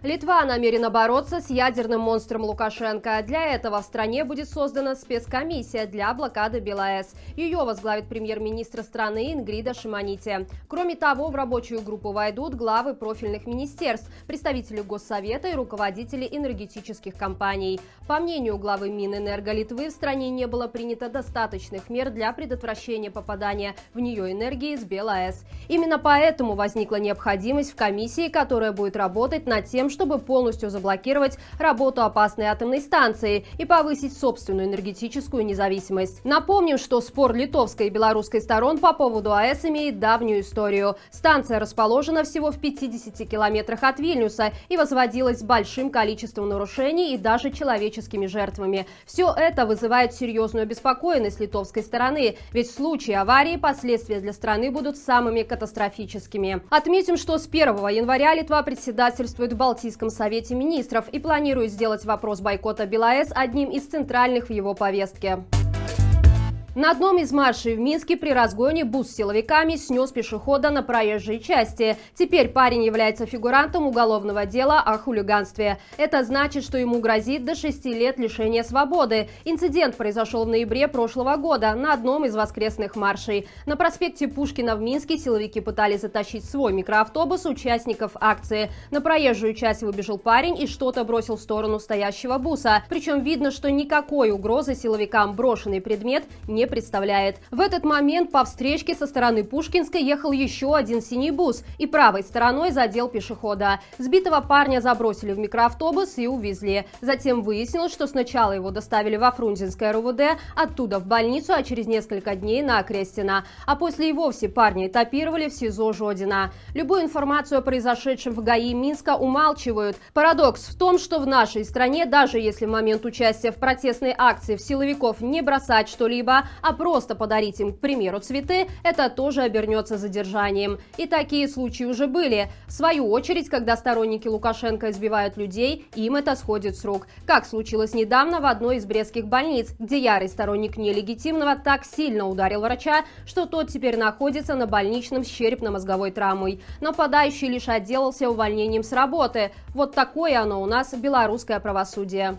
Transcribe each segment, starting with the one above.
Литва намерена бороться с ядерным монстром Лукашенко. Для этого в стране будет создана спецкомиссия для блокады БелАЭС. Ее возглавит премьер-министр страны Ингрида Шимоняте. Кроме того, в рабочую группу войдут главы профильных министерств, представители Госсовета и руководители энергетических компаний. По мнению главы Минэнерго Литвы, в стране не было принято достаточных мер для предотвращения попадания в нее энергии с БелАЭС. Именно поэтому возникла необходимость в комиссии, которая будет работать над тем, чтобы полностью заблокировать работу опасной атомной станции и повысить собственную энергетическую независимость. Напомним, что спор литовской и белорусской сторон по поводу АЭС имеет давнюю историю. Станция расположена всего в 50 километрах от Вильнюса и возводилась с большим количеством нарушений и даже человеческими жертвами. Все это вызывает серьезную обеспокоенность литовской стороны, ведь в случае аварии последствия для страны будут самыми катастрофическими. Отметим, что с 1 января Литва председательствует в Балтийском совете министров и планирует сделать вопрос бойкота БелАЭС одним из центральных в его повестке. На одном из маршей в Минске при разгоне бус с силовиками снес пешехода на проезжей части. Теперь парень является фигурантом уголовного дела о хулиганстве. Это значит, что ему грозит до 6 лет лишения свободы. Инцидент произошел в ноябре прошлого года на одном из воскресных маршей. На проспекте Пушкина в Минске силовики пытались затащить свой микроавтобус участников акции. На проезжую часть выбежал парень и что-то бросил в сторону стоящего буса. Причем видно, что никакой угрозы силовикам брошенный предмет не представляет. В этот момент по встречке со стороны Пушкинской ехал еще один синий бус и правой стороной задел пешехода. Сбитого парня забросили в микроавтобус и увезли. Затем выяснилось, что сначала его доставили во Фрунзенское РУВД, оттуда в больницу, а через несколько дней на Крестина. А после и вовсе парня этапировали в СИЗО Жодина. Любую информацию о произошедшем в ГАИ Минска умалчивают. Парадокс в том, что в нашей стране, даже если в момент участия в протестной акции в силовиков не бросать что-либо, а просто подарить им, к примеру, цветы, это тоже обернется задержанием. И такие случаи уже были. В свою очередь, когда сторонники Лукашенко избивают людей, им это сходит с рук. Как случилось недавно в одной из брестских больниц, где ярый сторонник нелегитимного так сильно ударил врача, что тот теперь находится на больничном с черепно-мозговой травмой. Нападающий лишь отделался увольнением с работы. Вот такое оно у нас, белорусское правосудие.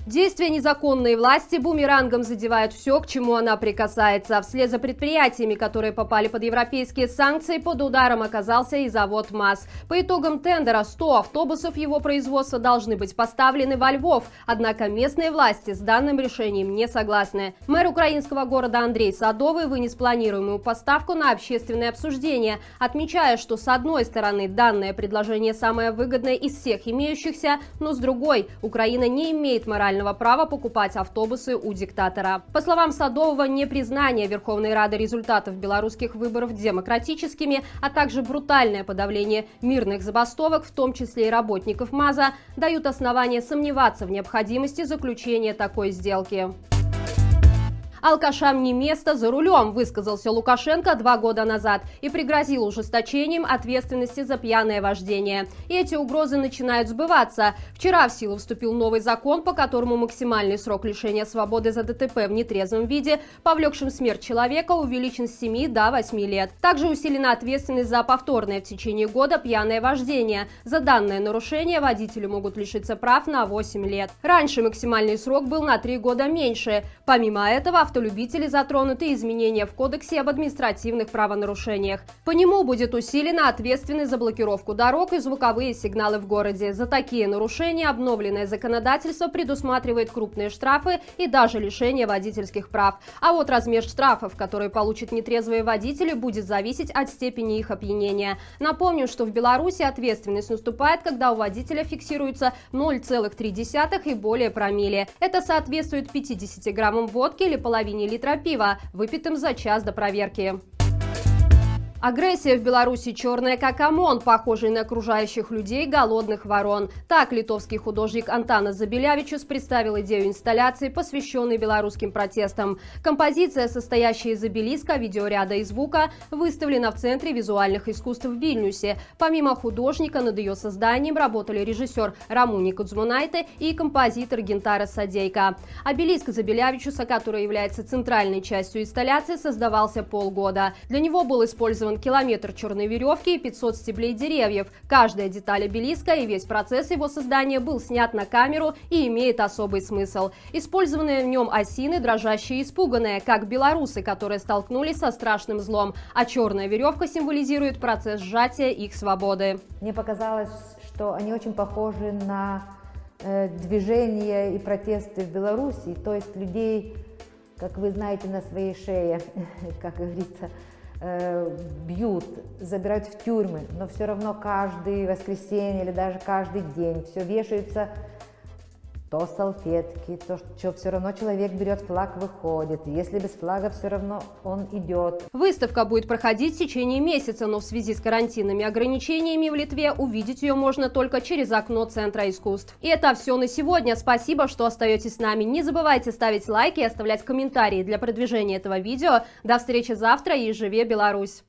Действия незаконной власти бумерангом задевают все, к чему она прикасается. Вслед за предприятиями, которые попали под европейские санкции, под ударом оказался и завод МАЗ. По итогам тендера 100 автобусов его производства должны быть поставлены во Львов. Однако местные власти с данным решением не согласны. Мэр украинского города Андрей Садовый вынес планируемую поставку на общественное обсуждение, отмечая, что с одной стороны данное предложение самое выгодное из всех имеющихся, но с другой Украина не имеет морального права покупать автобусы у диктатора. По словам Садового, непризнание Верховной Рады результатов белорусских выборов демократическими, а также брутальное подавление мирных забастовок, в том числе и работников МАЗа, дают основания сомневаться в необходимости заключения такой сделки. «Алкашам не место за рулем», высказался Лукашенко 2 года назад и пригрозил ужесточением ответственности за пьяное вождение. И эти угрозы начинают сбываться. Вчера в силу вступил новый закон, по которому максимальный срок лишения свободы за ДТП в нетрезвом виде, повлекшим смерть человека, увеличен с 7 до 8 лет. Также усилена ответственность за повторное в течение года пьяное вождение. За данное нарушение водители могут лишиться прав на 8 лет. Раньше максимальный срок был на 3 года меньше. Помимо этого, автолюбители затронуты изменения в Кодексе об административных правонарушениях. По нему будет усилена ответственность за блокировку дорог и звуковые сигналы в городе. За такие нарушения обновленное законодательство предусматривает крупные штрафы и даже лишение водительских прав. А вот размер штрафов, которые получат нетрезвые водители, будет зависеть от степени их опьянения. Напомню, что в Беларуси ответственность наступает, когда у водителя фиксируется 0,3 и более промилле. Это соответствует 50 граммам водки или половине литра пива, выпитым за час до проверки. Агрессия в Беларуси черная как ОМОН, похожий на окружающих людей голодных ворон. Так литовский художник Антанас Забелявичус представил идею инсталляции, посвященной белорусским протестам. Композиция, состоящая из обелиска, видеоряда и звука, выставлена в Центре визуальных искусств в Вильнюсе. Помимо художника, над ее созданием работали режиссер Рамуни Кудзмунайте и композитор Гинтара Садейко. Обелиск Забелявичуса, который является центральной частью инсталляции, создавался полгода. Для него был использован использован километр черной веревки и 500 стеблей деревьев. Каждая деталь обелиска и весь процесс его создания был снят на камеру и имеет особый смысл. Использованные в нем осины дрожащие и испуганные, как белорусы, которые столкнулись со страшным злом, а черная веревка символизирует процесс сжатия их свободы. Мне показалось, что они очень похожи на движения и протесты в Беларуси, то есть людей, как вы знаете, на своей шее, как говорится, бьют, забирают в тюрьмы, но все равно каждое воскресенье или даже каждый день все вешаются, то салфетки, то что все равно человек берет флаг, выходит. Если без флага, все равно он идет. Выставка будет проходить в течение месяца, но в связи с карантинными ограничениями в Литве увидеть ее можно только через окно Центра искусств. И это все на сегодня. Спасибо, что остаетесь с нами. Не забывайте ставить лайки и оставлять комментарии для продвижения этого видео. До встречи завтра и живи Беларусь!